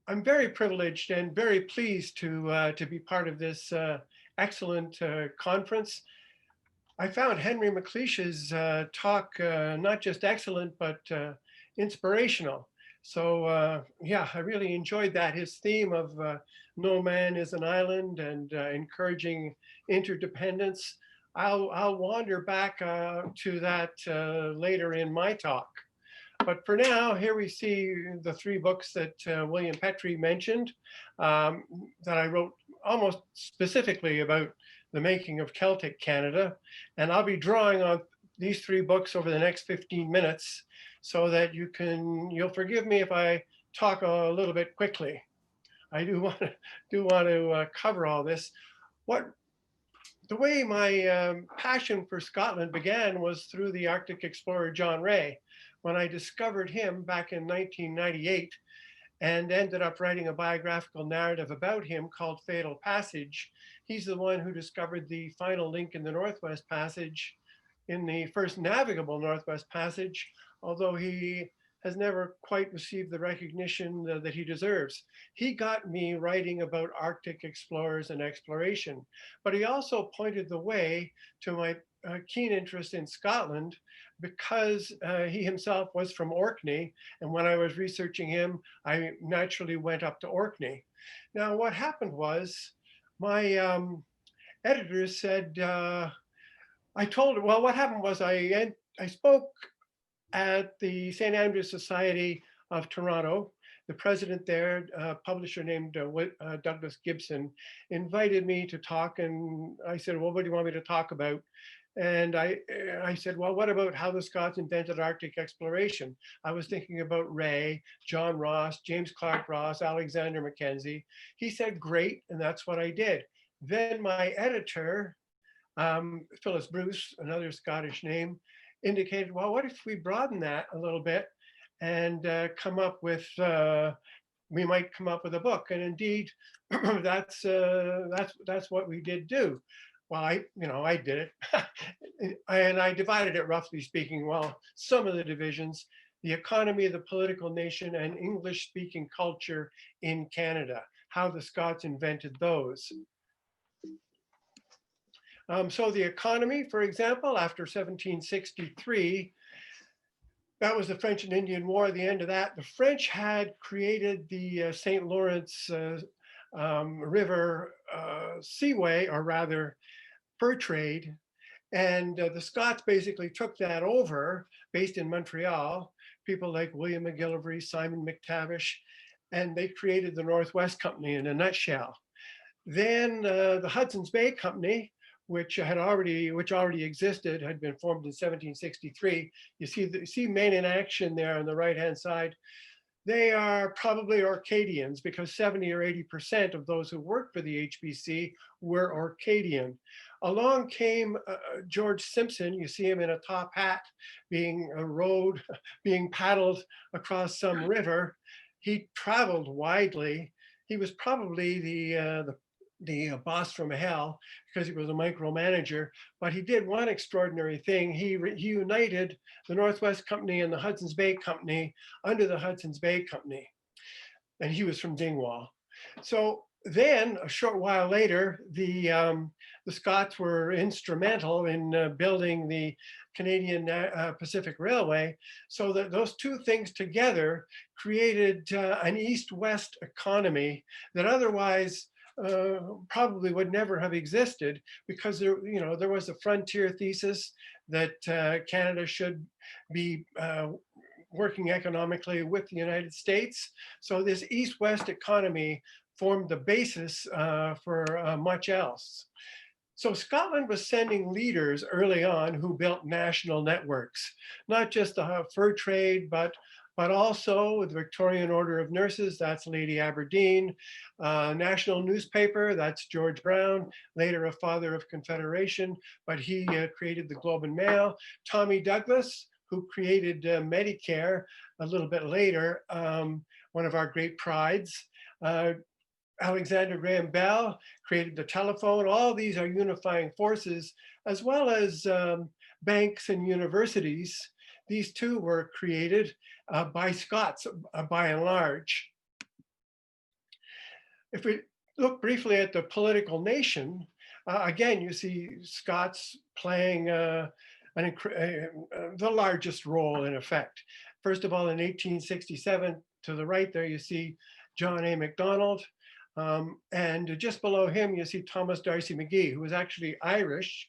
I'm very privileged and very pleased to be part of this excellent conference. I found Henry McLeish's talk not just excellent, but inspirational. So yeah, I really enjoyed that. His theme of no man is an island and encouraging interdependence. I'll wander back to that later in my talk. But for now, here we see the three books that William Petrie mentioned um, that I wrote almost specifically about the making of Celtic Canada. And I'll be drawing on these three books over the next 15 minutes so that you'll forgive me if I talk a little bit quickly. I do want to cover all this. What the way my passion for Scotland began was through the Arctic explorer John Rae. When I discovered him back in 1998 and ended up writing a biographical narrative about him called Fatal Passage, he's the one who discovered the final link in the Northwest Passage, in the first navigable Northwest Passage, although he has never quite received the recognition that he deserves. He got me writing about Arctic explorers and exploration, but he also pointed the way to my keen interest in Scotland because he himself was from Orkney. And when I was researching him, I naturally went up to Orkney. Now, what happened was my editors said, I told her, well, what happened was I spoke at the St. Andrews Society of Toronto. The president there, a publisher named Douglas Gibson, invited me to talk, and I said, well, what do you want me to talk about? And I said, well, what about how the Scots invented Arctic exploration? I was thinking about Rae, John Ross, James Clark Ross, Alexander Mackenzie. He said, great, and that's what I did. Then my editor, Phyllis Bruce, another Scottish name, indicated, well, what if we broaden that a little bit and come up with, we might come up with a book. And indeed, that's what we did do. Well, I did it, and I divided it, roughly speaking. Well, some of the divisions: the economy of the political nation and English-speaking culture in Canada, how the Scots invented those. So the economy, for example, after 1763, that was the French and Indian War. At the end of that, the French had created the St. Lawrence River Seaway, or rather fur trade. And the Scots basically took that over, based in Montreal, people like William McGillivray, Simon McTavish, and they created the Northwest Company in a nutshell. Then the Hudson's Bay Company, which already existed, had been formed in 1763. You see Maine in action there on the right-hand side. They are probably Orcadians because 70 or 80% of those who worked for the HBC were Orcadian. Along came George Simpson. You see him in a top hat being rowed, being paddled across some river. He traveled widely. He was probably the boss from hell because he was a micromanager, but he did one extraordinary thing. He united the Northwest Company and the Hudson's Bay Company under the Hudson's Bay Company. And he was from Dingwall. So then a short while later, the Scots were instrumental in building the Canadian Pacific Railway, so that those two things together created an east-west economy that otherwise probably would never have existed, because there was a frontier thesis that Canada should be working economically with the United States. So this east-west economy formed the basis for much else. So Scotland was sending leaders early on who built national networks, not just the fur trade, but also the Victorian Order of Nurses, that's Lady Aberdeen, national newspaper, that's George Brown, later a father of Confederation, but he created the Globe and Mail. Tommy Douglas, who created Medicare a little bit later, one of our great prides. Alexander Graham Bell created the telephone. All these are unifying forces, as well as banks and universities. These two were created by Scots, by and large. If we look briefly at the political nation, again, you see Scots playing the largest role in effect. First of all, in 1867, to the right there, you see John A. Macdonald. And just below him, you see Thomas D'Arcy McGee, who was actually Irish.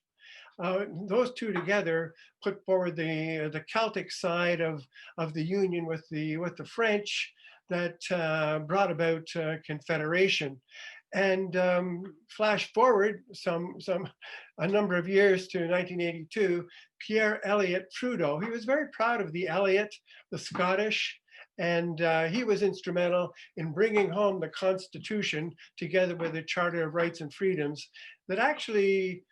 Those two together put forward the Celtic side of the union with the French that brought about Confederation. And flash forward a number of years to 1982, Pierre Elliott Trudeau. He was very proud of the Elliott, the Scottish, and he was instrumental in bringing home the Constitution together with the Charter of Rights and Freedoms that actually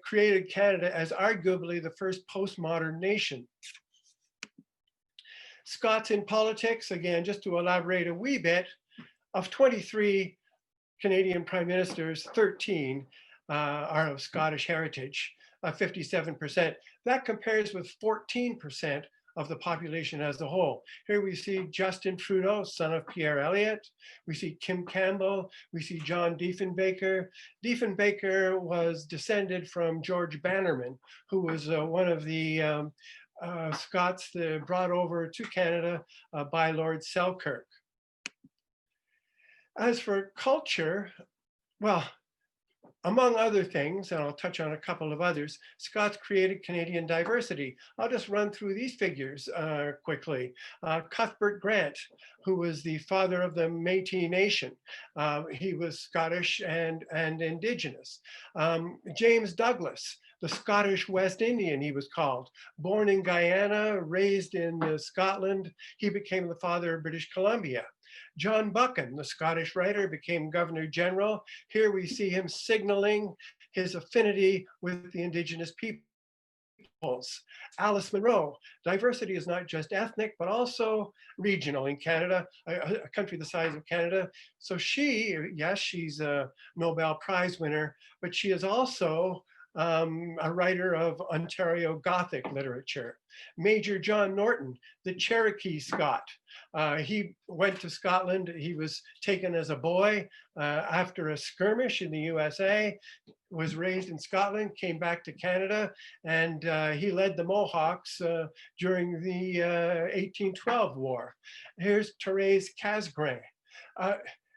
created Canada as arguably the first postmodern nation. Scots in politics, again, just to elaborate a wee bit, of 23 Canadian prime ministers, 13 are of Scottish heritage, 57%. That compares with 14% of the population as a whole. Here we see Justin Trudeau, son of Pierre Elliott. We see Kim Campbell. We see John Diefenbaker. Diefenbaker was descended from George Bannerman, who was one of the Scots brought over to Canada by Lord Selkirk. As for culture, well, among other things, and I'll touch on a couple of others, Scots created Canadian diversity. I'll just run through these figures quickly. Cuthbert Grant, who was the father of the Métis Nation. He was Scottish and Indigenous. James Douglas, the Scottish West Indian, he was called. Born in Guyana, raised in Scotland, he became the father of British Columbia. John Buchan, the Scottish writer, became Governor General. Here we see him signaling his affinity with the Indigenous peoples. Alice Munro, diversity is not just ethnic, but also regional in Canada, a country the size of Canada. So she, yes, she's a Nobel Prize winner, but she is also a writer of Ontario Gothic literature. Major John Norton, the Cherokee Scot. He went to Scotland. He was taken as a boy after a skirmish in the USA, was raised in Scotland, came back to Canada, and he led the Mohawks during the 1812 war. Here's Therese Casgrain.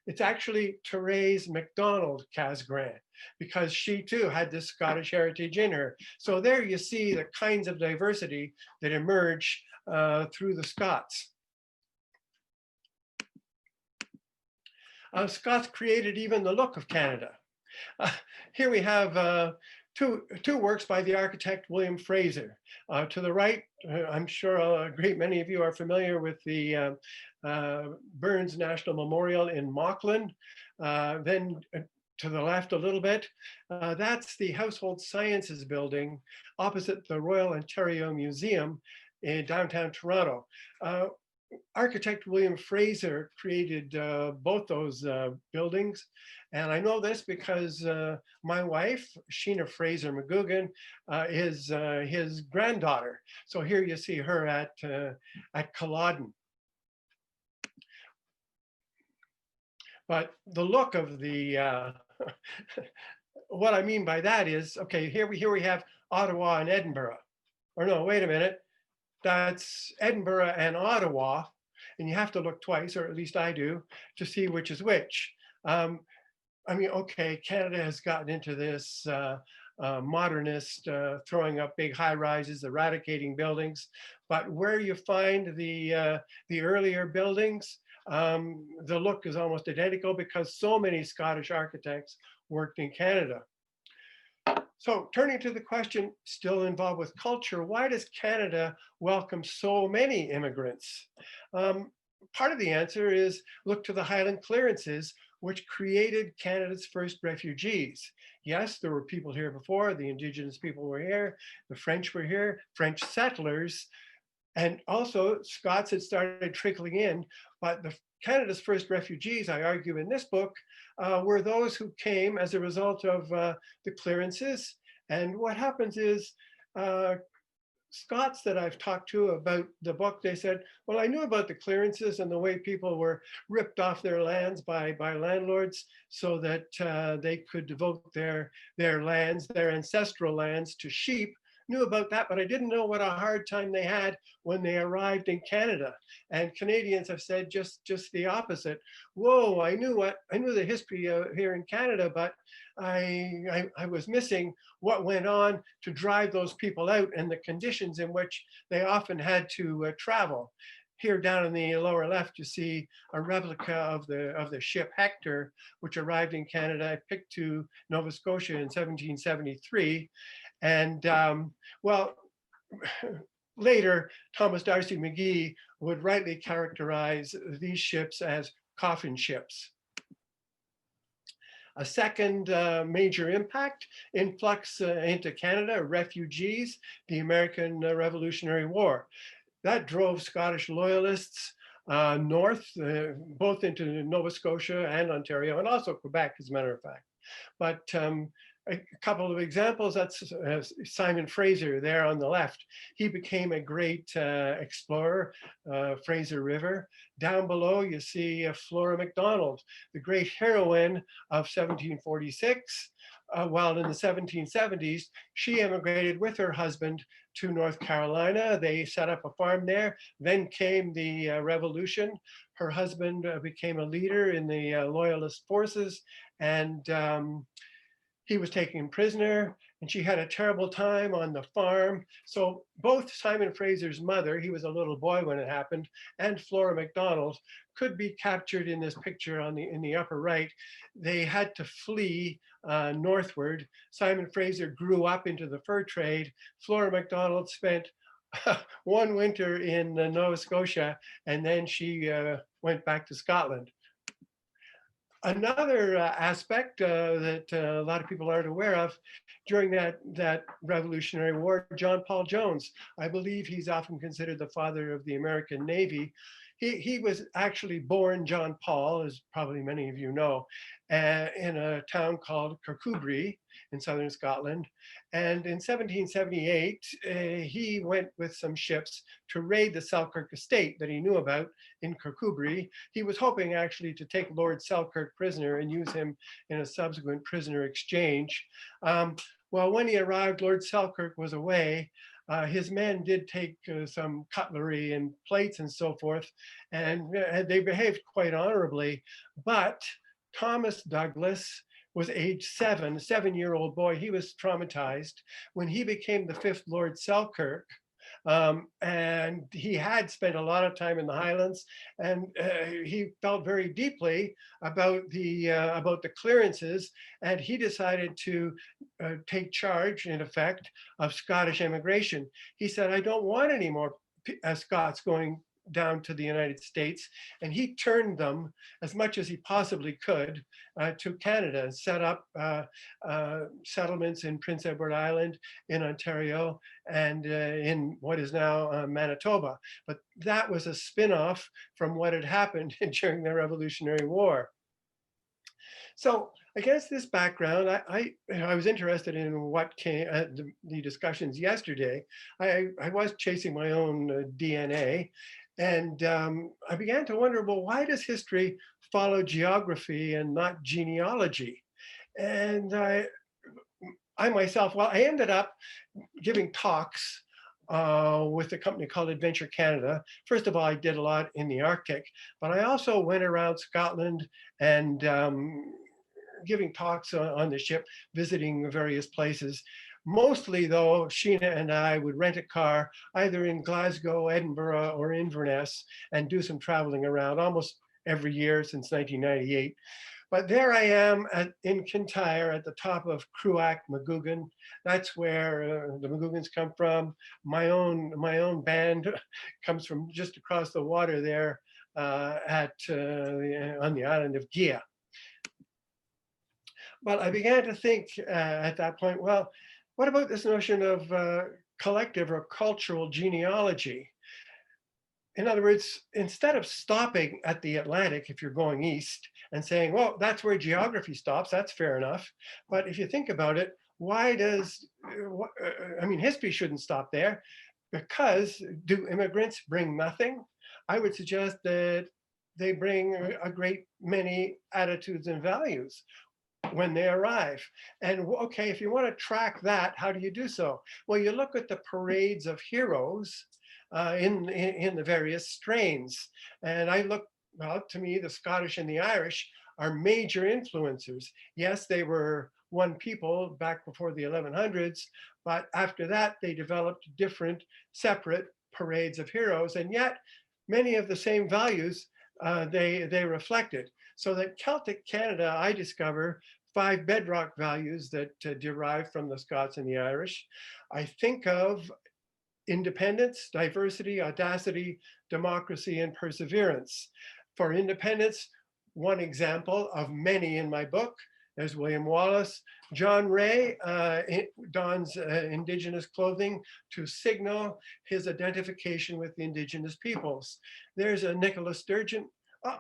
It's actually Therese MacDonald Casgrain, because she too had this Scottish heritage in her. So there you see the kinds of diversity that emerge through the Scots. Scots created even the look of Canada. Here we have two works by the architect William Fraser. To the right, I'm sure a great many of you are familiar with the Burns National Memorial in Mauchline. Then to the left a little bit, that's the Household Sciences building opposite the Royal Ontario Museum in downtown Toronto. Architect William Fraser created both those buildings. And I know this because my wife, Sheena Fraser McGoogan, is his granddaughter. So here you see her at Culloden. But the look of the, what I mean by that is, okay, here we have Ottawa and Edinburgh. Or no, wait a minute. That's Edinburgh and Ottawa, and you have to look twice, or at least I do, to see which is which. I mean, okay, Canada has gotten into this modernist, throwing up big high rises, eradicating buildings, but where you find the earlier buildings, the look is almost identical because so many Scottish architects worked in Canada. So turning to the question still involved with culture, why does Canada welcome so many immigrants? Part of the answer is look to the Highland clearances, which created Canada's first refugees. Yes, there were people here before, the Indigenous people were here, the French were here, French settlers, and also Scots had started trickling in, but Canada's first refugees, I argue in this book, were those who came as a result of the clearances. And what happens is Scots that I've talked to about the book, they said, well, I knew about the clearances and the way people were ripped off their lands by landlords so that they could devote their lands, their ancestral lands, to sheep. Knew about that, but I didn't know what a hard time they had when they arrived in Canada. And Canadians have said just the opposite. Whoa, I knew the history here in Canada, but I was missing what went on to drive those people out and the conditions in which they often had to travel. Here down in the lower left, you see a replica of the ship Hector, which arrived in Canada, picked to Nova Scotia in 1773. And well, later, Thomas D'Arcy McGee would rightly characterize these ships as coffin ships. A second major impact, influx into Canada, refugees, the American Revolutionary War. That drove Scottish loyalists north, both into Nova Scotia and Ontario, and also Quebec, as a matter of fact. But a couple of examples, that's Simon Fraser there on the left. He became a great explorer, Fraser River. Down below, you see Flora MacDonald, the great heroine of 1746. While in the 1770s, she emigrated with her husband to North Carolina. They set up a farm there. Then came the revolution. Her husband became a leader in the Loyalist forces, and he was taken prisoner, and she had a terrible time on the farm. So both Simon Fraser's mother, he was a little boy when it happened, and Flora MacDonald could be captured in this picture in the upper right. They had to flee northward. Simon Fraser grew up into the fur trade. Flora MacDonald spent one winter in Nova Scotia, and then she went back to Scotland. Another aspect that a lot of people aren't aware of, during that Revolutionary War, John Paul Jones, I believe he's often considered the father of the American Navy. He was actually born John Paul, as probably many of you know, in a town called Kirkcudbright in southern Scotland. And in 1778, he went with some ships to raid the Selkirk estate that he knew about in Kirkcudbright. He was hoping actually to take Lord Selkirk prisoner and use him in a subsequent prisoner exchange. Well, when he arrived, Lord Selkirk was away. His men did take some cutlery and plates and so forth, and they behaved quite honorably. But Thomas Douglas was age 7, a 7-year-old boy. He was traumatized when he became the 5th Lord Selkirk. And he had spent a lot of time in the Highlands, and he felt very deeply about the clearances, and he decided to take charge, in effect, of Scottish immigration. He said, I don't want any more Scots going down to the United States, and he turned them as much as he possibly could to Canada and set up settlements in Prince Edward Island, in Ontario, and in what is now Manitoba. But that was a spin-off from what had happened during the Revolutionary War. So against this background, I was interested in what came at the discussions yesterday. I was chasing my own DNA, and I began to wonder, well, why does history follow geography and not genealogy? And I myself, well, I ended up giving talks with a company called Adventure Canada. First of all, I did a lot in the Arctic, but I also went around Scotland and giving talks on the ship, visiting various places. Mostly though, Sheena and I would rent a car either in Glasgow, Edinburgh, or Inverness and do some traveling around almost every year since 1998. But there I am in Kintyre at the top of Cruach, McGoogan. That's where the McGoogans come from. My own band comes from just across the water there on the island of Gia. But I began to think at that point, well, what about this notion of collective or cultural genealogy? In other words, instead of stopping at the Atlantic, if you're going east, and saying, well, that's where geography stops, that's fair enough. But if you think about it, why does, I mean, history shouldn't stop there. because do immigrants bring nothing? I would suggest that they bring a great many attitudes and values when they arrive. And okay, if you want to track that, how do you do so? Well, you look at the parades of heroes in the various strains. And I look, well, to me, the Scottish and the Irish are major influencers. Yes, they were one people back before the 1100s, but after that, they developed different separate parades of heroes. And yet, many of the same values they reflected. So that Celtic Canada, I discover 5 bedrock values that derive from the Scots and the Irish. I think of independence, diversity, audacity, democracy, and perseverance. For independence, one example of many in my book, there's William Wallace. John Ray dons indigenous clothing to signal his identification with the indigenous peoples. There's a Nicola Sturgeon. Oh,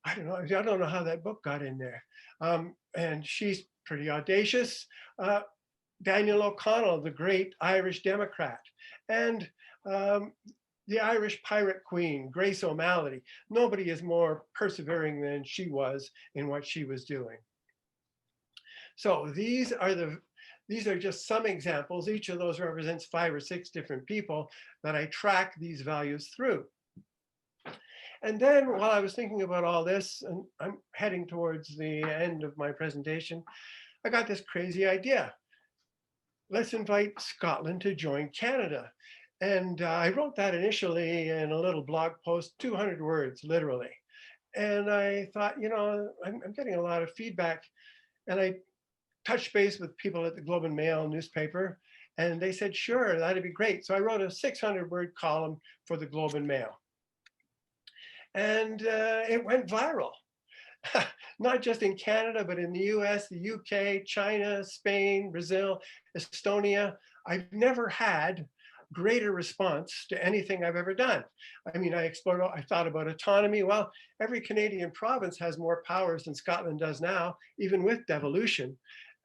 I don't know how that book got in there. And she's pretty audacious. Daniel O'Connell, the great Irish Democrat, and the Irish pirate queen, Grace O'Malley. Nobody is more persevering than she was in what she was doing. So these are just some examples. Each of those represents 5 or 6 different people that I track these values through. And then while I was thinking about all this, and I'm heading towards the end of my presentation, I got this crazy idea. Let's invite Scotland to join Canada. And I wrote that initially in a little blog post, 200 words, literally. And I thought, you know, I'm getting a lot of feedback. And I touched base with people at the Globe and Mail newspaper, and they said, sure, that'd be great. So I wrote a 600-word column for the Globe and Mail. And it went viral, not just in Canada, but in the US, the UK, China, Spain, Brazil, Estonia. I've never had greater response to anything I've ever done. I mean, I thought about autonomy. Well, every Canadian province has more powers than Scotland does now, even with devolution.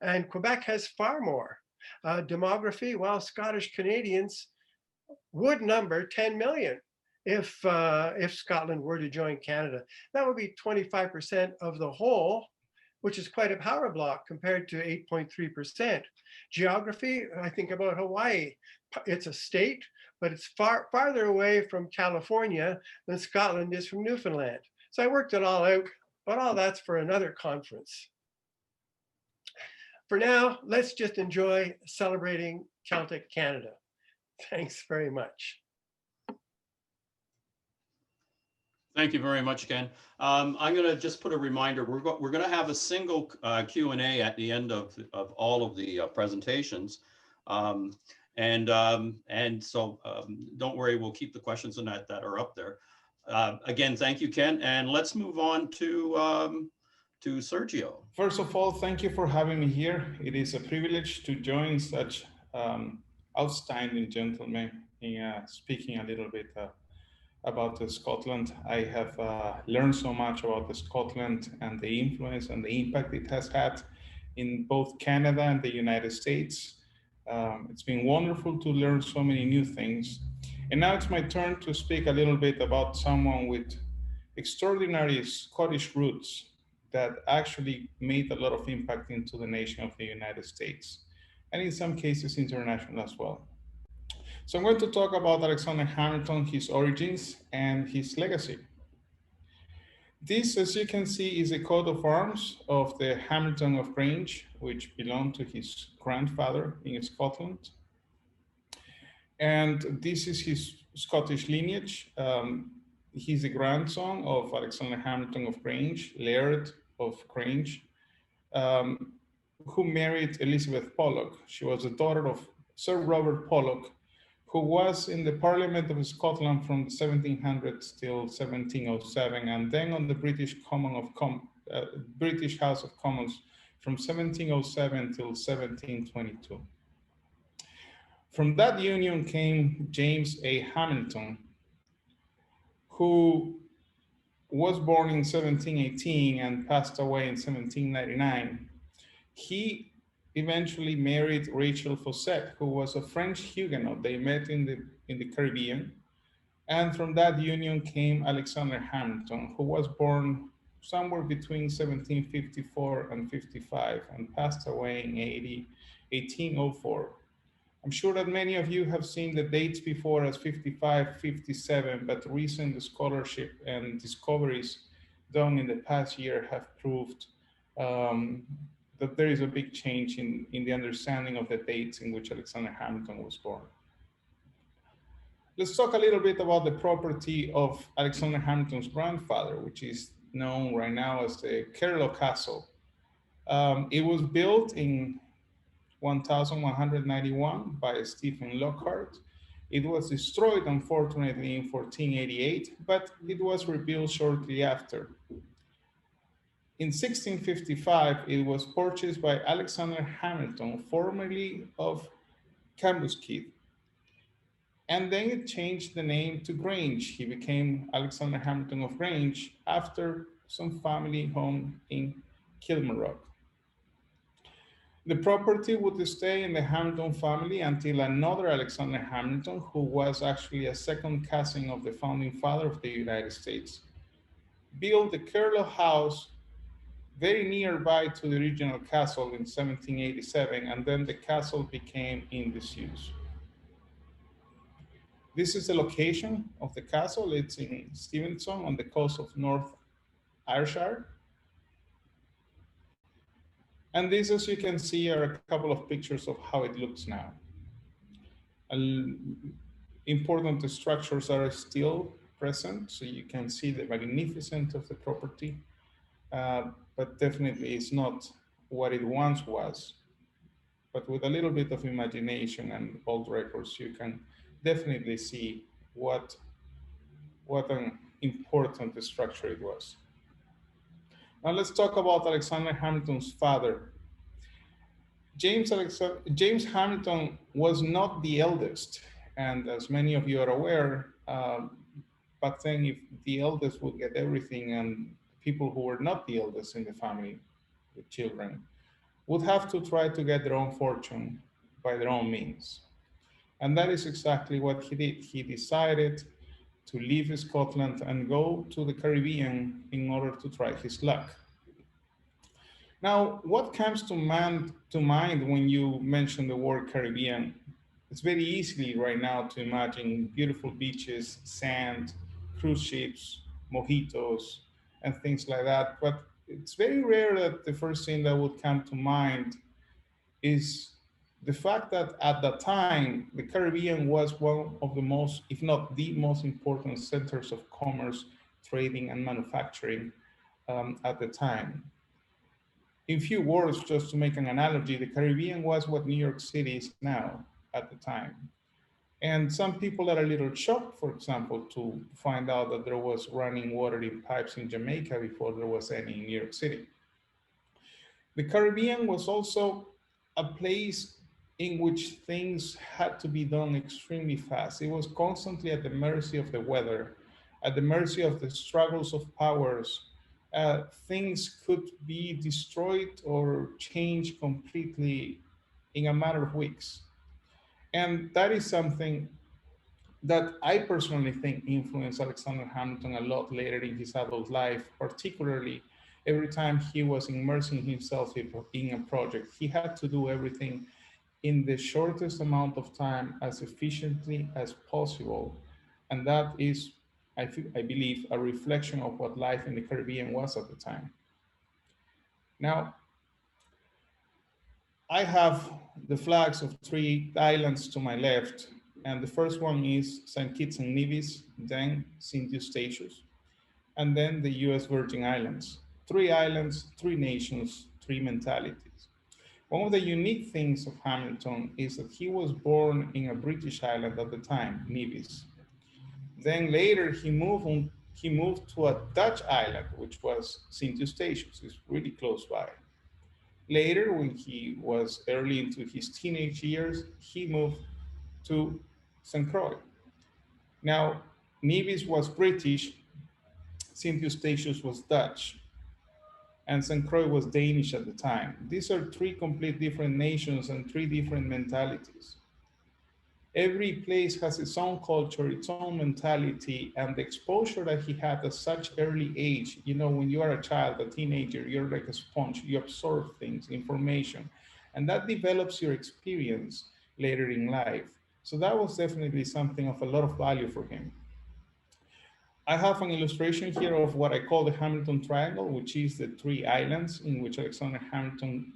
And Quebec has far more. Demography, well, Scottish Canadians would number 10 million. If Scotland were to join Canada. That would be 25% of the whole, which is quite a power block compared to 8.3%. Geography, I think about Hawaii. It's a state, but it's farther away from California than Scotland is from Newfoundland. So I worked it all out, but all that's for another conference. For now, let's just enjoy celebrating Celtic Canada. Thanks very much. Thank you very much, Ken. I'm going to just put a reminder. We're going to have a single Q&A at the end of all of the presentations. So don't worry, we'll keep the questions in that are up there. Again, thank you, Ken. And let's move on to Sergio. First of all, thank you for having me here. It is a privilege to join such outstanding gentlemen in speaking a little bit about Scotland. I have learned so much about Scotland and the influence and the impact it has had in both Canada and the United States. It's been wonderful to learn so many new things. And now it's my turn to speak a little bit about someone with extraordinary Scottish roots that actually made a lot of impact into the nation of the United States, and in some cases international as well. So I'm going to talk about Alexander Hamilton, his origins, and his legacy. This, as you can see, is a coat of arms of the Hamilton of Grange, which belonged to his grandfather in Scotland. And this is his Scottish lineage. He's the grandson of Alexander Hamilton of Grange, Laird of Grange, who married Elizabeth Pollock. She was the daughter of Sir Robert Pollock, who was in the Parliament of Scotland from 1700s till 1707, and then on the British House of Commons from 1707 till 1722. From that union came James A. Hamilton, who was born in 1718 and passed away in 1799. He eventually married Rachel Fosset, who was a French Huguenot. They met in the Caribbean. And from that union came Alexander Hamilton, who was born somewhere between 1754 and 55 and passed away in 1804. I'm sure that many of you have seen the dates before as 55, 57, but recent scholarship and discoveries done in the past year have proved that there is a big change in the understanding of the dates in which Alexander Hamilton was born. Let's talk a little bit about the property of Alexander Hamilton's grandfather, which is known right now as the Kerlo Castle. It was built in 1191 by Stephen Lockhart. It was destroyed, unfortunately, in 1488, but it was rebuilt shortly after. In 1655, it was purchased by Alexander Hamilton, formerly of Cambuskeith. And then it changed the name to Grange. He became Alexander Hamilton of Grange after some family home in Kilmarnock. The property would stay in the Hamilton family until another Alexander Hamilton, who was actually a second cousin of the founding father of the United States, built the Kerlo House very nearby to the original castle in 1787, and then the castle became in disuse. This is the location of the castle. It's in Stevenson on the coast of North Ayrshire. And these, as you can see, are a couple of pictures of how it looks now. Important structures are still present, so you can see the magnificence of the property, but definitely it's not what it once was. But with a little bit of imagination and old records, you can definitely see what an important structure it was. Now let's talk about Alexander Hamilton's father. James Hamilton was not the eldest, and as many of you are aware, back then if the eldest would get everything, and people who were not the eldest in the family, the children, would have to try to get their own fortune by their own means. And that is exactly what he did. He decided to leave Scotland and go to the Caribbean in order to try his luck. Now, what comes to mind when you mention the word Caribbean? It's very easy right now to imagine beautiful beaches, sand, cruise ships, mojitos, and things like that. But it's very rare that the first thing that would come to mind is the fact that at that time, the Caribbean was one of the most, if not the most important centers of commerce, trading, and manufacturing at the time. In few words, just to make an analogy, the Caribbean was what New York City is now at the time. And some people are a little shocked, for example, to find out that there was running water in pipes in Jamaica before there was any in New York City. The Caribbean was also a place in which things had to be done extremely fast. It was constantly at the mercy of the weather, at the mercy of the struggles of powers. Things could be destroyed or changed completely in a matter of weeks. And that is something that I personally think influenced Alexander Hamilton a lot later in his adult life, particularly every time he was immersing himself in a project. He had to do everything in the shortest amount of time as efficiently as possible. And that is, I believe, a reflection of what life in the Caribbean was at the time. Now, I have the flags of 3 islands to my left, and the first one is St. Kitts and Nevis, then St. Eustatius, and then the US Virgin Islands. 3 islands, 3 nations, 3 mentalities. One of the unique things of Hamilton is that he was born in a British island at the time, Nevis. Then later he moved to a Dutch island, which was St. Eustatius. It's really close by. Later, when he was early into his teenage years, he moved to St. Croix. Now, Nevis was British, St. Eustatius was Dutch. and St. Croix was Danish at the time. These are three complete different nations and three different mentalities. Every place has its own culture, its own mentality, and the exposure that he had at such early age. You know, when you are a child, a teenager, you're like a sponge, you absorb things, information, and that develops your experience later in life. So that was definitely something of a lot of value for him. I have an illustration here of what I call the Hamilton Triangle, which is the three islands in which Alexander Hamilton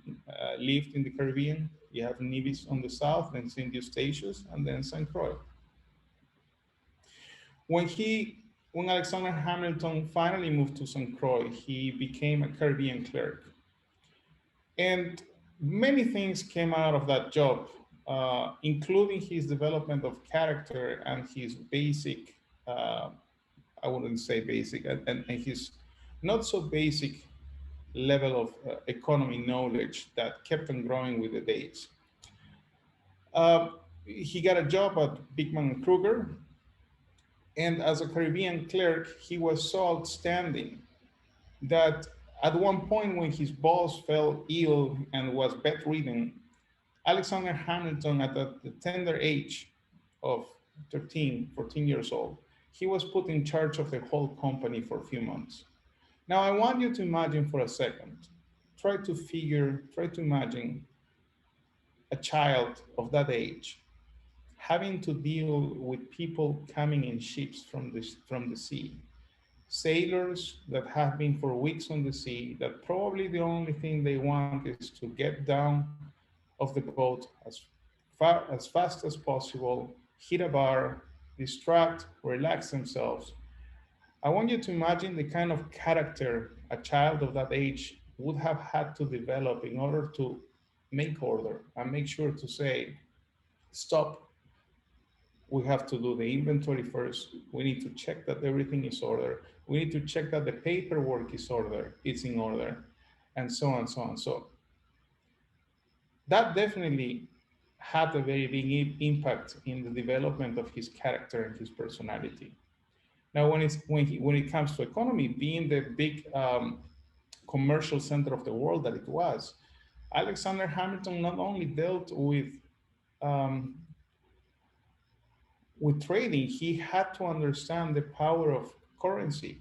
lived in the Caribbean. You have Nevis on the south, then St. Eustatius, and then St. Croix. When Alexander Hamilton finally moved to St. Croix, he became a Caribbean clerk. And many things came out of that job, including his development of character and his basic, I wouldn't say basic, and his not so basic level of economy knowledge that kept on growing with the days. He got a job at Beekman & Kruger, and as a Caribbean clerk, he was so outstanding that at one point when his boss fell ill and was bedridden, Alexander Hamilton, at the tender age of 13, 14 years old, he was put in charge of the whole company for a few months. Now, I want you to imagine for a second, try to imagine a child of that age having to deal with people coming in ships from the sea, sailors that have been for weeks on the sea, that probably the only thing they want is to get down of the boat as fast as possible, hit a bar, distract, relax themselves. I want you to imagine the kind of character a child of that age would have had to develop in order to make order and make sure to say, stop, we have to do the inventory first. We need to check that everything is ordered. We need to check that the paperwork is in order, and so on, so on. So that definitely had a very big impact in the development of his character and his personality. Now, when it comes to economy, being the big commercial center of the world that it was, Alexander Hamilton not only dealt with trading, he had to understand the power of currency,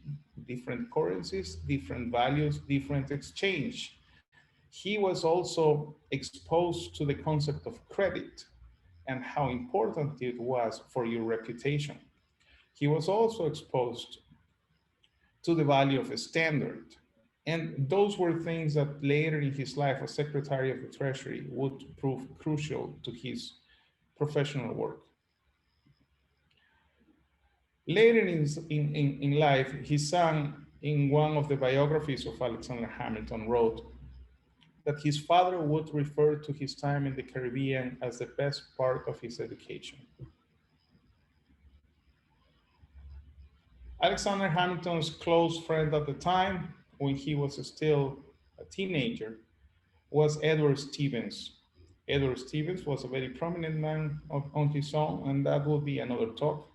different currencies, different values, different exchange. He was also exposed to the concept of credit and how important it was for your reputation. He was also exposed to the value of a standard. And those were things that later in his life as Secretary of the Treasury would prove crucial to his professional work. Later in life, his son, in one of the biographies of Alexander Hamilton, wrote that his father would refer to his time in the Caribbean as the best part of his education. Alexander Hamilton's close friend at the time, when he was still a teenager, was Edward Stevens. Edward Stevens was a very prominent man on his own, and that will be another talk.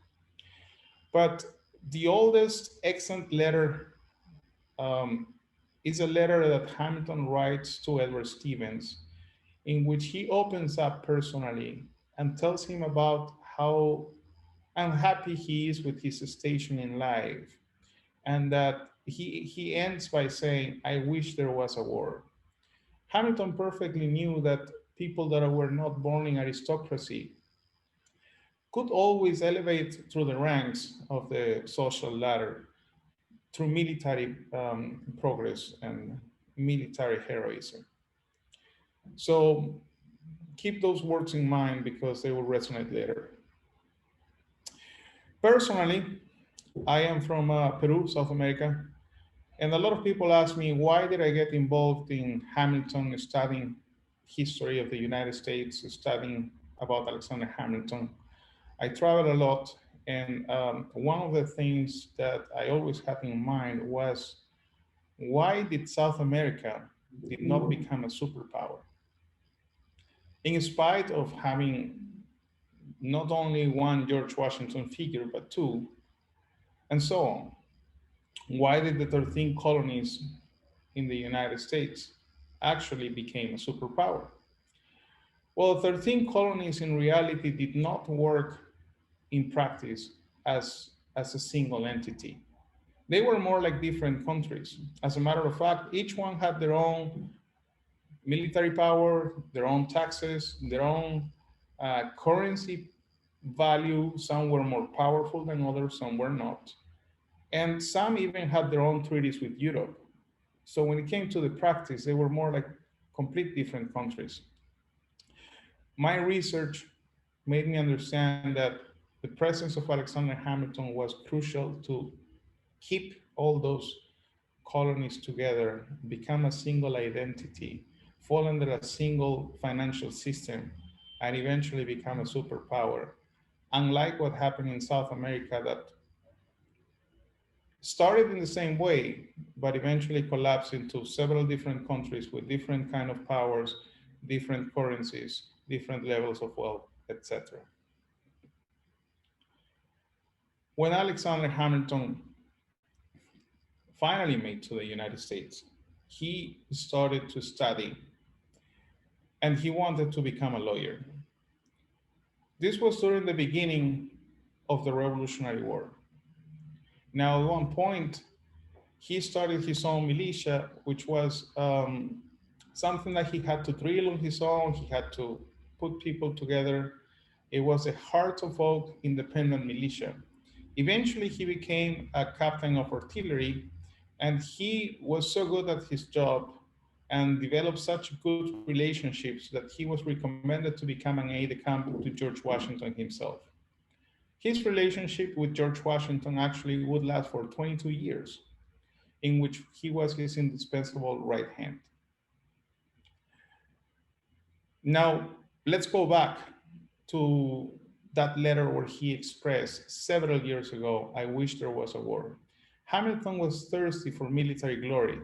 But the oldest excellent letter is a letter that Hamilton writes to Edward Stevens, in which he opens up personally and tells him about how unhappy he is with his station in life, and that he ends by saying, "I wish there was a war." Hamilton perfectly knew that people that were not born in aristocracy could always elevate through the ranks of the social ladder through military progress and military heroism. So keep those words in mind because they will resonate later. Personally, I am from Peru, South America, and a lot of people ask me, why did I get involved in Hamilton, studying history of the United States, studying about Alexander Hamilton? I travel a lot, and one of the things that I always had in mind was, why did South America did not become a superpower? In spite of having not only one George Washington figure, but two, and so on. Why did the 13 colonies in the United States actually became a superpower. Well, 13 colonies in reality did not work in practice as a single entity. They were more like different countries. As a matter of fact, each one had their own military power, their own taxes, their own currency value. Some were more powerful than others, some were not. And some even had their own treaties with Europe. So when it came to the practice, they were more like complete different countries. My research made me understand that the presence of Alexander Hamilton was crucial to keep all those colonies together, become a single identity, fall under a single financial system, and eventually become a superpower. Unlike what happened in South America, that started in the same way, but eventually collapsed into several different countries with different kind of powers, different currencies, different levels of wealth, etc. When Alexander Hamilton finally made to the United States, he started to study and he wanted to become a lawyer. This was during the beginning of the Revolutionary War. Now, at one point, he started his own militia, which was something that he had to drill on his own. He had to put people together. It was a heart of oak independent militia. Eventually, he became a captain of artillery, and he was so good at his job and developed such good relationships that he was recommended to become an aide-de-camp to George Washington himself. His relationship with George Washington actually would last for 22 years, in which he was his indispensable right hand. Now, let's go back to that letter where he expressed several years ago, "I wish there was a war." Hamilton was thirsty for military glory.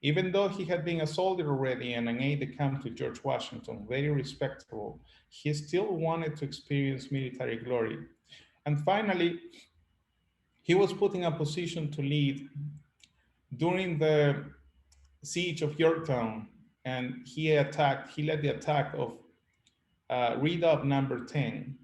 Even though he had been a soldier already and an aide-de-camp to George Washington, very respectable, he still wanted to experience military glory. And finally, he was put in a position to lead during the siege of Yorktown, and he led the attack of Redoubt number 10.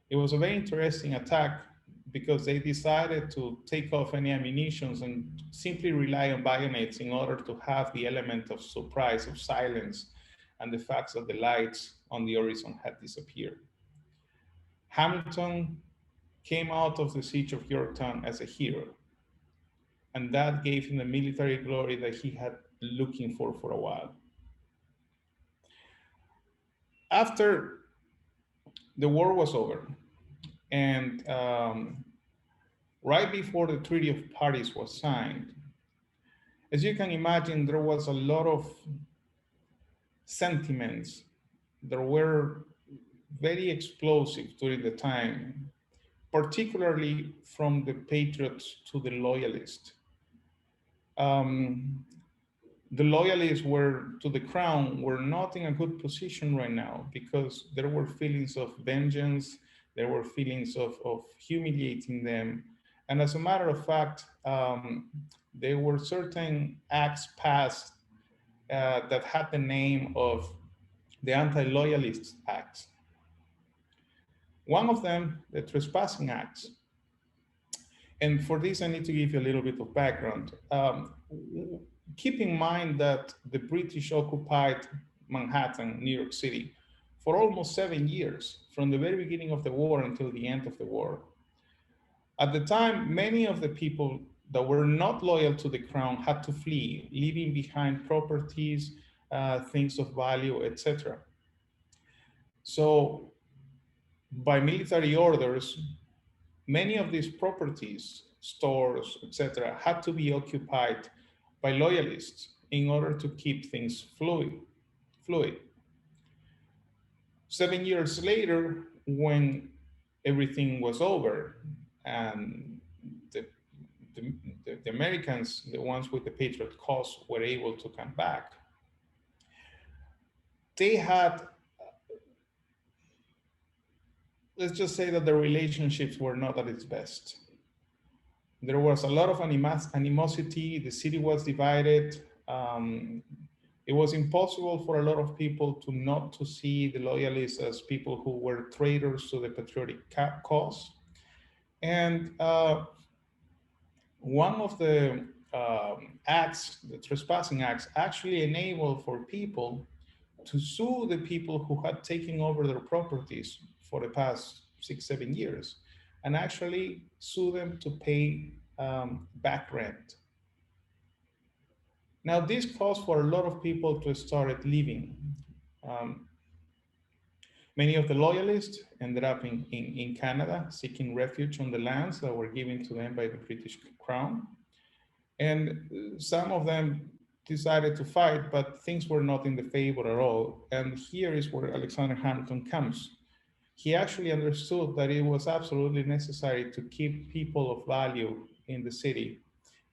It was a very interesting attack because they decided to take off any ammunitions and simply rely on bayonets in order to have the element of surprise, of silence, and the fact that the lights on the horizon had disappeared. Hamilton came out of the siege of Yorktown as a hero, and that gave him the military glory that he had been looking for a while. After the war was over, and right before the Treaty of Paris was signed, as you can imagine, there was a lot of sentiments that were very explosive during the time, particularly from the patriots to the loyalists. The loyalists to the crown were not in a good position right now because there were feelings of vengeance, there were feelings of humiliating them. And as a matter of fact, there were certain acts passed that had the name of the Anti-Loyalist Acts. One of them, the Trespassing Acts. And for this, I need to give you a little bit of background. Keep in mind that the British occupied Manhattan, New York City, for almost 7 years, from the very beginning of the war until the end of the war. At the time, many of the people that were not loyal to the crown had to flee, leaving behind properties, things of value, etc. So by military orders, many of these properties, stores, etc., had to be occupied by loyalists in order to keep things fluid. 7 years later, when everything was over and the Americans, the ones with the Patriot cause, were able to come back, they had, let's just say that the relationships were not at its best. There was a lot of animosity. The city was divided. It was impossible for a lot of people to not to see the loyalists as people who were traitors to the patriotic cause. And one of the acts, the trespassing acts, actually enabled for people to sue the people who had taken over their properties for the past 6-7 years, and actually sue them to pay back rent. Now, this caused for a lot of people to start leaving. Many of the loyalists ended up in Canada, seeking refuge on the lands that were given to them by the British Crown. And some of them decided to fight, but things were not in the favor at all. And here is where Alexander Hamilton comes. He actually understood that it was absolutely necessary to keep people of value in the city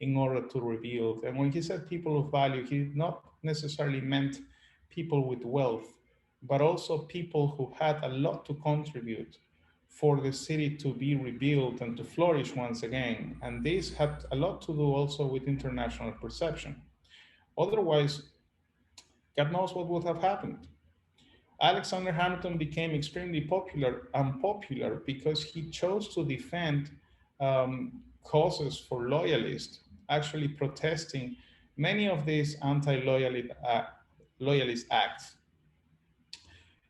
in order to rebuild. And when he said people of value, he did not necessarily meant people with wealth, but also people who had a lot to contribute for the city to be rebuilt and to flourish once again. And this had a lot to do also with international perception. Otherwise, God knows what would have happened. Alexander Hamilton became extremely unpopular because he chose to defend causes for loyalists, actually protesting many of these anti-loyalist acts.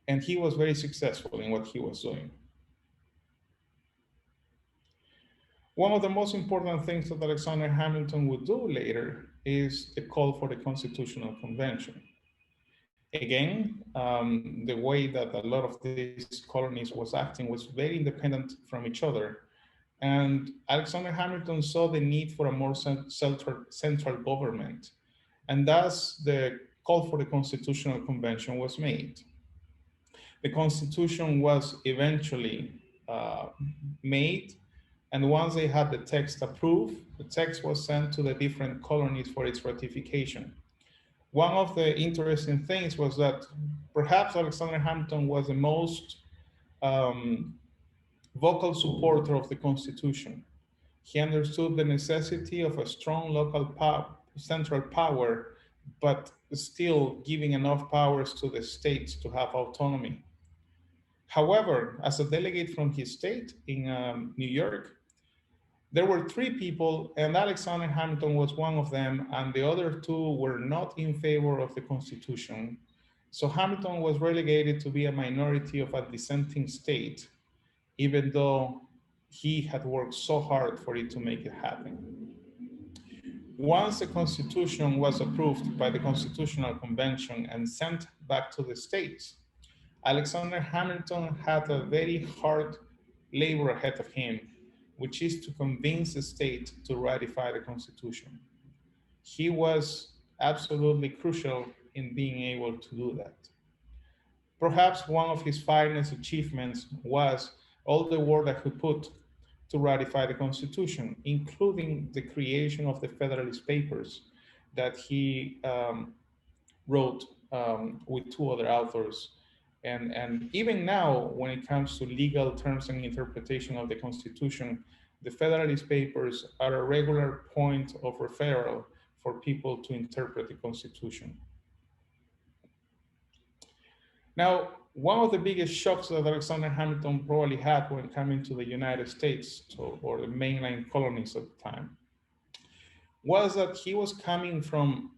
And he was very successful in what he was doing. One of the most important things that Alexander Hamilton would do later is the call for the Constitutional Convention. Again, the way that a lot of these colonies was acting was very independent from each other. And Alexander Hamilton saw the need for a more central government. And thus the call for the Constitutional Convention was made. The Constitution was eventually made. And once they had the text approved, the text was sent to the different colonies for its ratification. One of the interesting things was that perhaps Alexander Hamilton was the most vocal supporter of the Constitution. He understood the necessity of a strong local central power, but still giving enough powers to the states to have autonomy. However, as a delegate from his state in New York, there were 3 people, and Alexander Hamilton was one of them, and the other 2 were not in favor of the Constitution. So Hamilton was relegated to be a minority of a dissenting state, even though he had worked so hard for it to make it happen. Once the Constitution was approved by the Constitutional Convention and sent back to the states, Alexander Hamilton had a very hard labor ahead of him, which is to convince the state to ratify the Constitution. He was absolutely crucial in being able to do that. Perhaps one of his finest achievements was all the work that he put to ratify the Constitution, including the creation of the Federalist Papers that he wrote with 2 other authors. And even now, when it comes to legal terms and interpretation of the Constitution, the Federalist Papers are a regular point of referral for people to interpret the Constitution. Now, one of the biggest shocks that Alexander Hamilton probably had when coming to the United States, or the mainland colonies at the time, was that he was coming from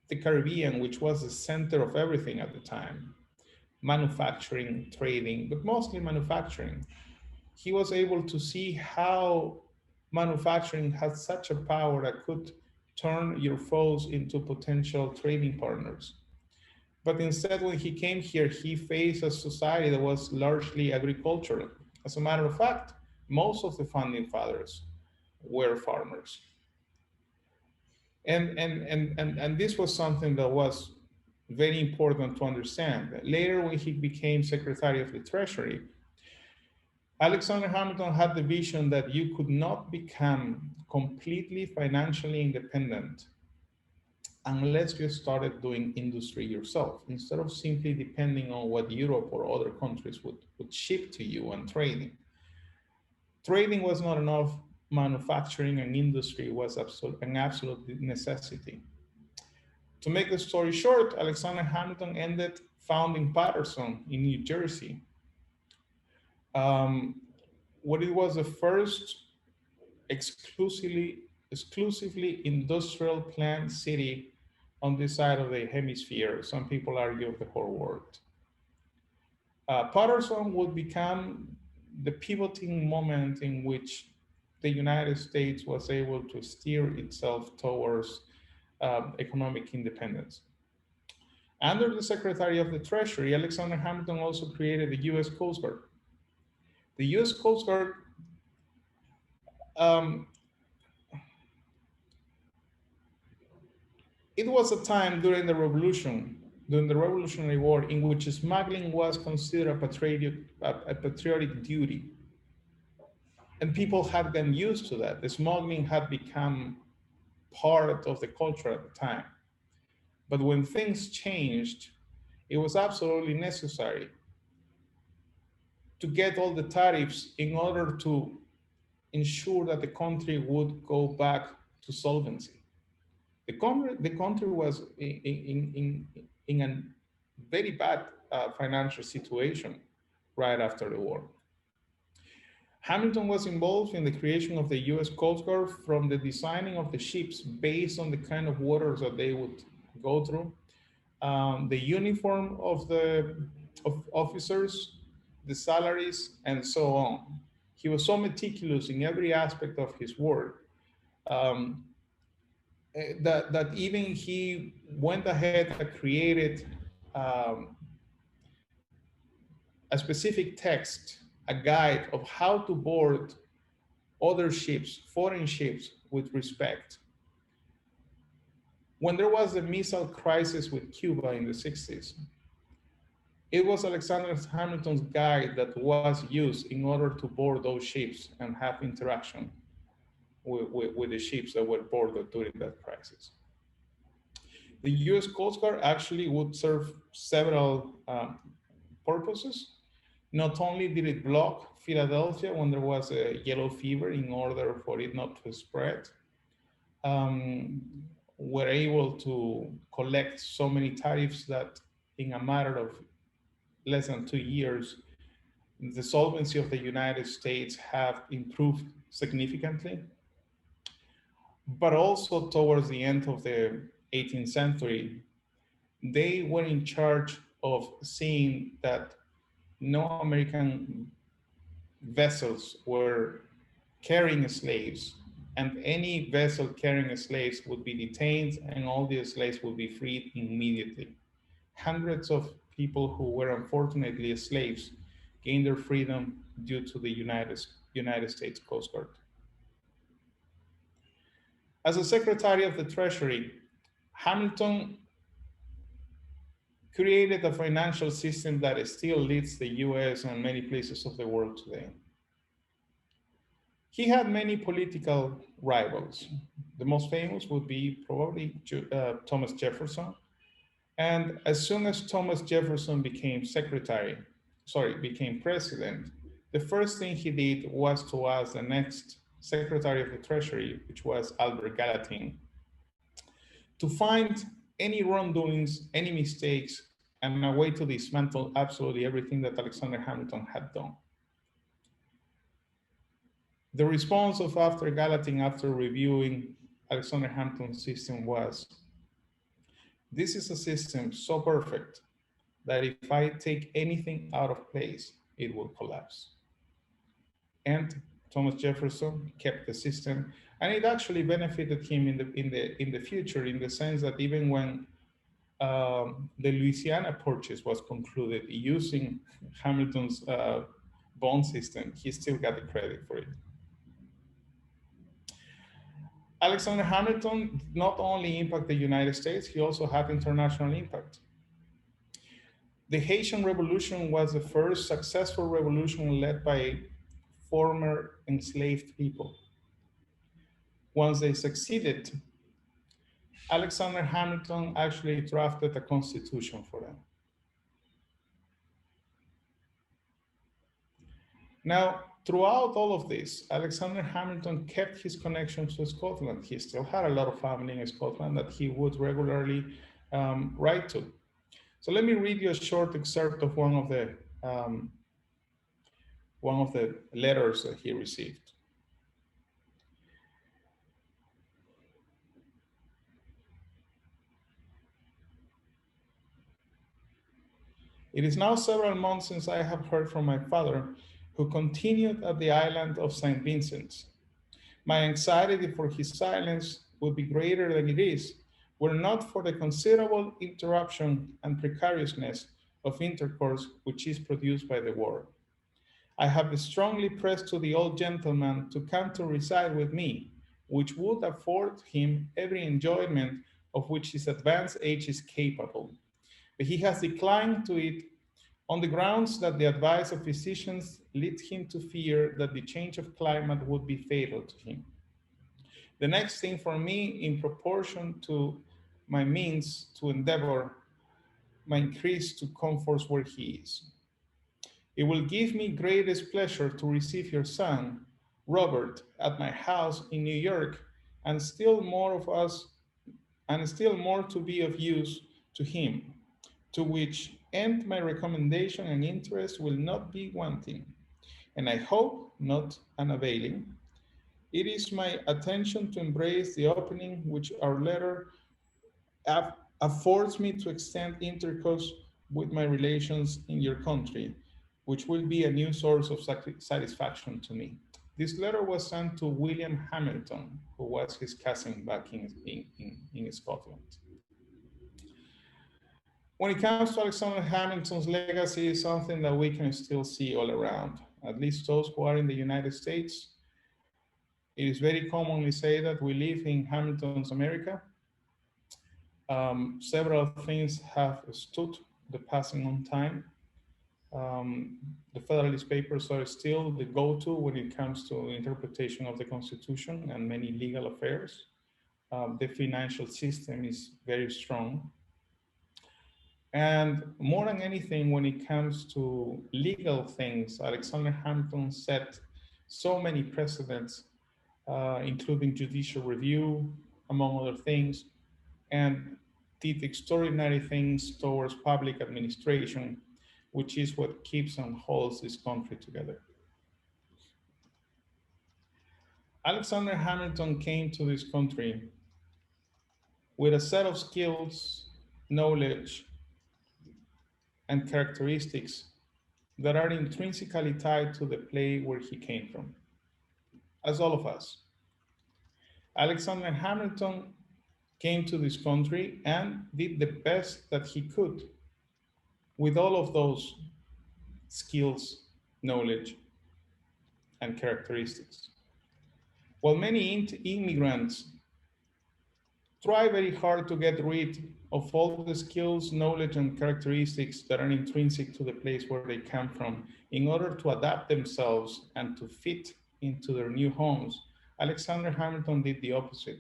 the Caribbean, which was the center of everything at the time, manufacturing, trading, but mostly manufacturing. He was able to see how manufacturing had such a power that could turn your foes into potential trading partners. But instead, when he came here, he faced a society that was largely agricultural. As a matter of fact, most of the founding fathers were farmers. And this was something that was very important to understand. Later, when he became Secretary of the Treasury, Alexander Hamilton had the vision that you could not become completely financially independent unless you started doing industry yourself, instead of simply depending on what Europe or other countries would ship to you and trading. Trading was not enough. Manufacturing and industry was an absolute necessity. To make the story short, Alexander Hamilton ended founding Paterson in New Jersey. What it was the first exclusively industrial plant city on this side of the hemisphere. Some people argue of the whole world. Paterson would become the pivoting moment in which the United States was able to steer itself towards economic independence. Under the Secretary of the Treasury, Alexander Hamilton also created the US Coast Guard. The US Coast Guard it was a time during the Revolutionary War, in which smuggling was considered a patriotic duty. And people had gotten used to that. The smuggling had become part of the culture at the time. But when things changed, it was absolutely necessary to get all the tariffs in order to ensure that the country would go back to solvency. The country was in a very bad financial situation right after the war. Hamilton was involved in the creation of the US Coast Guard, from the designing of the ships based on the kind of waters that they would go through, the uniform of officers, the salaries, and so on. He was so meticulous in every aspect of his work that even he went ahead and created a specific text, a guide of how to board other ships, foreign ships, with respect. When there was a missile crisis with Cuba in the 60s, it was Alexander Hamilton's guide that was used in order to board those ships and have interaction with the ships that were boarded during that crisis. The US Coast Guard actually would serve several purposes. Not only did it block Philadelphia when there was a yellow fever in order for it not to spread, were able to collect so many tariffs that in a matter of less than 2 years, the solvency of the United States have improved significantly. But also towards the end of the 18th century, they were in charge of seeing that no American vessels were carrying slaves, and any vessel carrying slaves would be detained and all the slaves would be freed immediately. Hundreds of people who were unfortunately slaves gained their freedom due to the United States Coast Guard. As a Secretary of the Treasury, Hamilton created a financial system that still leads the US and many places of the world today. He had many political rivals. The most famous would be probably Thomas Jefferson. And as soon as Thomas Jefferson became president, the first thing he did was to ask the next Secretary of the Treasury, which was Albert Gallatin, to find any wrongdoings, any mistakes, and a way to dismantle absolutely everything that Alexander Hamilton had done. The response of Gallatin after reviewing Alexander Hamilton's system was, this is a system so perfect that if I take anything out of place, it will collapse. And Thomas Jefferson kept the system, and it actually benefited him in the future, in the sense that even when the Louisiana Purchase was concluded using Hamilton's bond system, he still got the credit for it. Alexander Hamilton did not only impact the United States, he also had international impact. The Haitian Revolution was the first successful revolution led by former enslaved people. Once they succeeded, Alexander Hamilton actually drafted a constitution for them. Now, throughout all of this, Alexander Hamilton kept his connections to Scotland. He still had a lot of family in Scotland that he would regularly write to. So let me read you a short excerpt of one of the letters that he received. It is now several months since I have heard from my father, who continued at the island of St. Vincent. My anxiety for his silence would be greater than it is, were not for the considerable interruption and precariousness of intercourse which is produced by the war. I have strongly pressed to the old gentleman to come to reside with me, which would afford him every enjoyment of which his advanced age is capable. But he has declined to it on the grounds that the advice of physicians leads him to fear that the change of climate would be fatal to him. The next thing for me, in proportion to my means to endeavor, my increase to comforts where he is. It will give me greatest pleasure to receive your son, Robert, at my house in New York, and still more to be of use to him, to which end my recommendation and interest will not be wanting, and I hope not unavailing. It is my attention to embrace the opening which our letter affords me to extend intercourse with my relations in your country, which will be a new source of satisfaction to me. This letter was sent to William Hamilton, who was his cousin back in Scotland. When it comes to Alexander Hamilton's legacy, is something that we can still see all around, at least those who are in the United States. It is very commonly said that we live in Hamilton's America. Several things have stood the passing on time. The Federalist Papers are still the go-to when it comes to interpretation of the Constitution and many legal affairs. The financial system is very strong. And more than anything, when it comes to legal things, Alexander Hamilton set so many precedents, including judicial review, among other things, and did extraordinary things towards public administration, which is what keeps and holds this country together. Alexander Hamilton came to this country with a set of skills, knowledge, and characteristics that are intrinsically tied to the place where he came from, as all of us. Alexander Hamilton came to this country and did the best that he could with all of those skills, knowledge, and characteristics. While many immigrants try very hard to get rid of all the skills, knowledge, and characteristics that are intrinsic to the place where they come from in order to adapt themselves and to fit into their new homes, Alexander Hamilton did the opposite.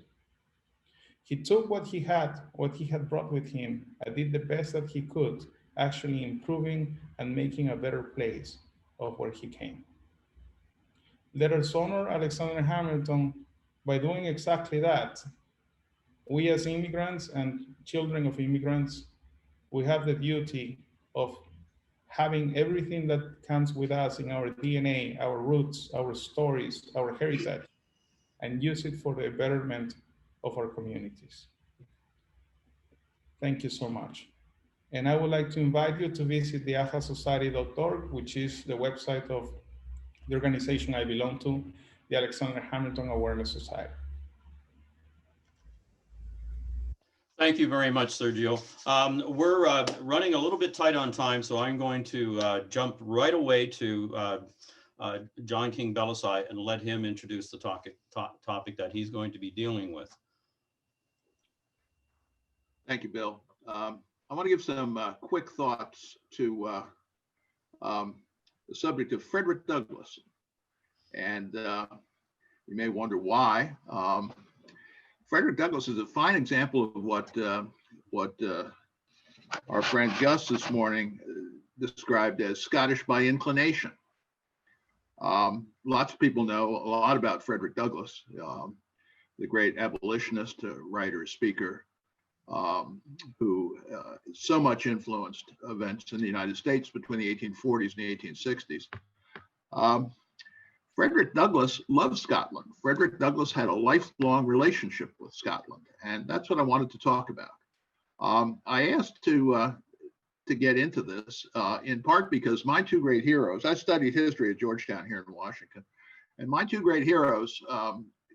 He took what he had brought with him, and did the best that he could, actually improving and making a better place of where he came. Let us honor Alexander Hamilton by doing exactly that. We as immigrants and children of immigrants, we have the duty of having everything that comes with us in our DNA, our roots, our stories, our heritage, and use it for the betterment of our communities. Thank you so much. And I would like to invite you to visit the ahasociety.org, which is the website of the organization I belong to, the Alexander Hamilton Awareness Society. Thank you very much, Sergio. We're running a little bit tight on time, so I'm going to jump right away to John King Bellassai and let him introduce the topic that he's going to be dealing with. Thank you, Bill. I want to give some quick thoughts to the subject of Frederick Douglass. And you may wonder why. Frederick Douglass is a fine example of what our friend Gus this morning described as Scottish by inclination. Lots of people know a lot about Frederick Douglass, the great abolitionist, writer, speaker, who so much influenced events in the United States between the 1840s and the 1860s. Frederick Douglass loved Scotland. Frederick Douglass had a lifelong relationship with Scotland, and that's what I wanted to talk about. I asked to get into this in part because my two great heroes, I studied history at Georgetown here in Washington, and my two great heroes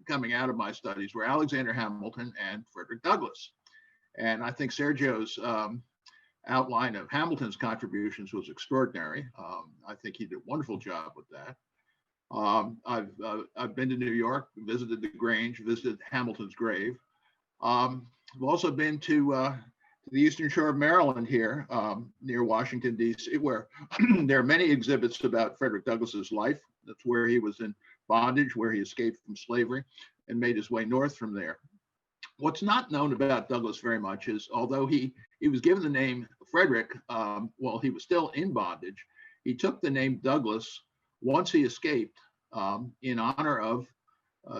coming out of my studies were Alexander Hamilton and Frederick Douglass. And I think Sergio's outline of Hamilton's contributions was extraordinary. I think he did a wonderful job with that. I've been to New York, visited the Grange, visited Hamilton's grave. I've also been to the eastern shore of Maryland here, near Washington, D.C., where there are many exhibits about Frederick Douglass's life. That's where he was in bondage, where he escaped from slavery and made his way north from there. What's not known about Douglass very much is, although he was given the name Frederick while he was still in bondage, he took the name Douglass once he escaped in honor of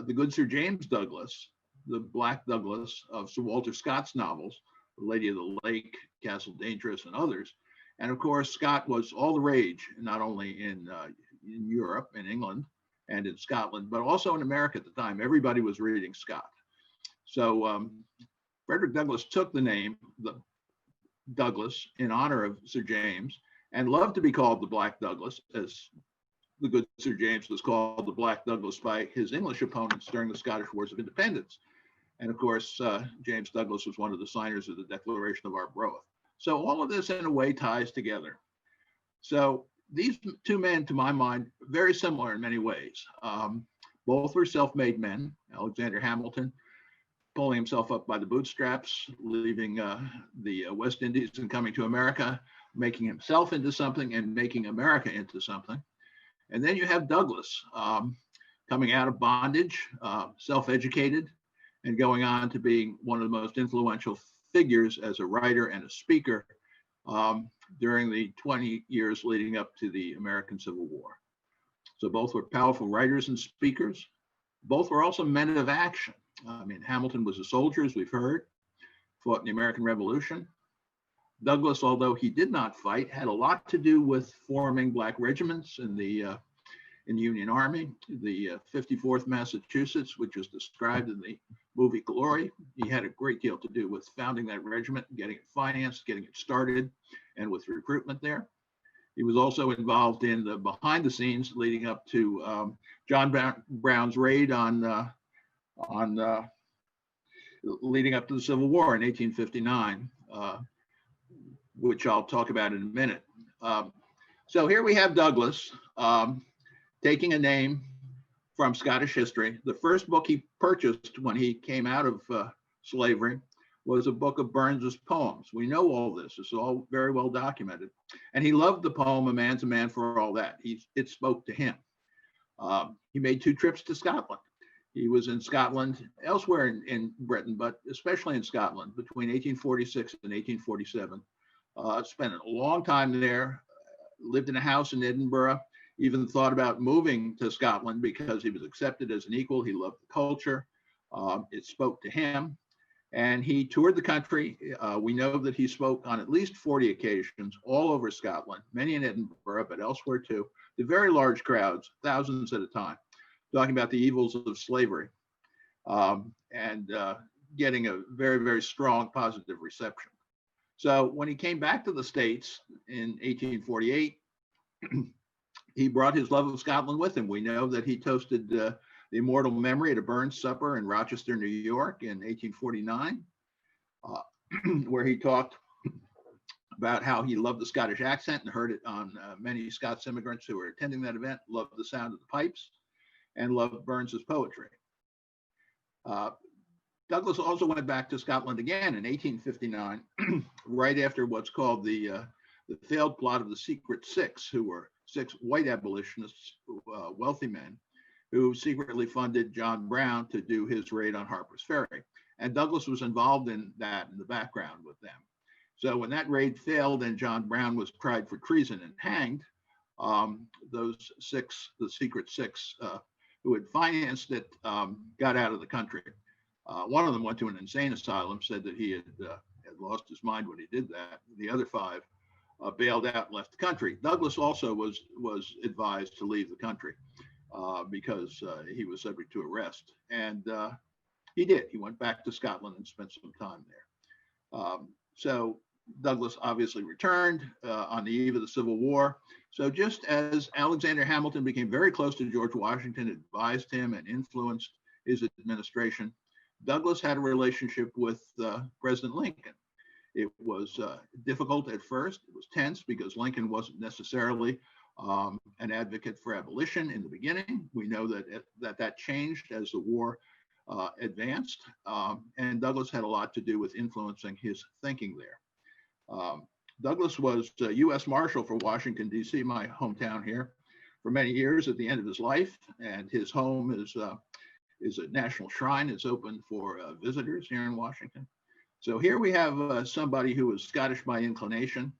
the good Sir James Douglass, the Black Douglass of Sir Walter Scott's novels, The Lady of the Lake, Castle Dangerous, and others. And of course, Scott was all the rage, not only in Europe, in England, and in Scotland, but also in America at the time. Everybody was reading Scott. So Frederick Douglass took the name Douglass in honor of Sir James, and loved to be called the Black Douglass, as the good Sir James was called the Black Douglass by his English opponents during the Scottish Wars of Independence. And of course, James Douglass was one of the signers of the Declaration of Arbroath. So all of this in a way ties together. So these two men, to my mind, very similar in many ways. Both were self-made men. Alexander Hamilton, pulling himself up by the bootstraps, leaving the West Indies and coming to America, making himself into something and making America into something. And then you have Douglass coming out of bondage, self-educated, and going on to being one of the most influential figures as a writer and a speaker during the 20 years leading up to the American Civil War. So both were powerful writers and speakers. Both were also men of action. I mean, Hamilton was a soldier, as we've heard, fought in the American Revolution. Douglass, although he did not fight, had a lot to do with forming Black regiments in the Union Army, the 54th Massachusetts, which was described in the movie Glory. He had a great deal to do with founding that regiment, getting it financed, getting it started, and with recruitment there. He was also involved in the behind the scenes leading up to John Brown's raid leading up to the Civil War in 1859, which I'll talk about in a minute. So here we have Douglass taking a name from Scottish history. The first book he purchased when he came out of slavery was a book of Burns's poems. We know all this. It's all very well documented. And he loved the poem, "A Man's a Man for All That." It spoke to him. He made 2 trips to Scotland. He was in Scotland, elsewhere in Britain, but especially in Scotland between 1846 and 1847. Spent a long time there, lived in a house in Edinburgh, even thought about moving to Scotland because he was accepted as an equal. He loved the culture. It spoke to him. And he toured the country. We know that he spoke on at least 40 occasions all over Scotland, many in Edinburgh, but elsewhere too, to very large crowds, thousands at a time, talking about the evils of slavery and getting a very, very strong positive reception. So when he came back to the States in 1848, he brought his love of Scotland with him. We know that he toasted the immortal memory at a Burns supper in Rochester, New York in 1849, where he talked about how he loved the Scottish accent and heard it on many Scots immigrants who were attending that event, loved the sound of the pipes, and loved Burns's poetry. Douglass also went back to Scotland again in 1859, right after what's called the failed plot of the Secret Six, who were 6 white abolitionists, wealthy men, who secretly funded John Brown to do his raid on Harper's Ferry. And Douglass was involved in that in the background with them. So when that raid failed and John Brown was tried for treason and hanged, those six, the secret six who had financed it, got out of the country. One of them went to an insane asylum, said that he had lost his mind when he did that. The other five bailed out and left the country. Douglas also was advised to leave the country because he was subject to arrest. And he did. He went back to Scotland and spent some time there. So Douglas obviously returned on the eve of the Civil War. So just as Alexander Hamilton became very close to George Washington, advised him and influenced his administration, Douglas had a relationship with President Lincoln. It was difficult at first. It was tense because Lincoln wasn't necessarily an advocate for abolition in the beginning. We know that changed as the war advanced, and Douglas had a lot to do with influencing his thinking there. Douglas was U.S. Marshal for Washington, D.C., my hometown here, for many years at the end of his life, and his home is a national shrine. It's open for visitors here in Washington. So here we have somebody who was Scottish by inclination,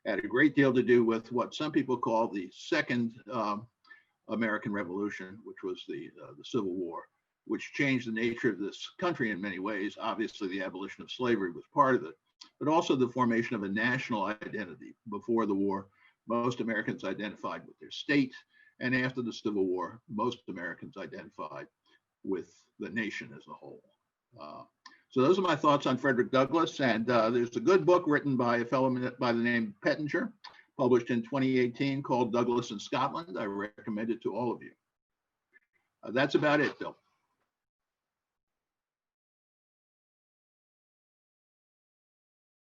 had a great deal to do with what some people call the Second American Revolution, which was the Civil War, which changed the nature of this country in many ways. Obviously, the abolition of slavery was part of it, but also the formation of a national identity. Before the war, most Americans identified with their state, and after the Civil War, most Americans identified with the nation as a whole. So those are my thoughts on Frederick Douglass. And there's a good book written by a fellow by the name Pettinger, published in 2018, called Douglass in Scotland. I recommend it to all of you. That's about it, Bill.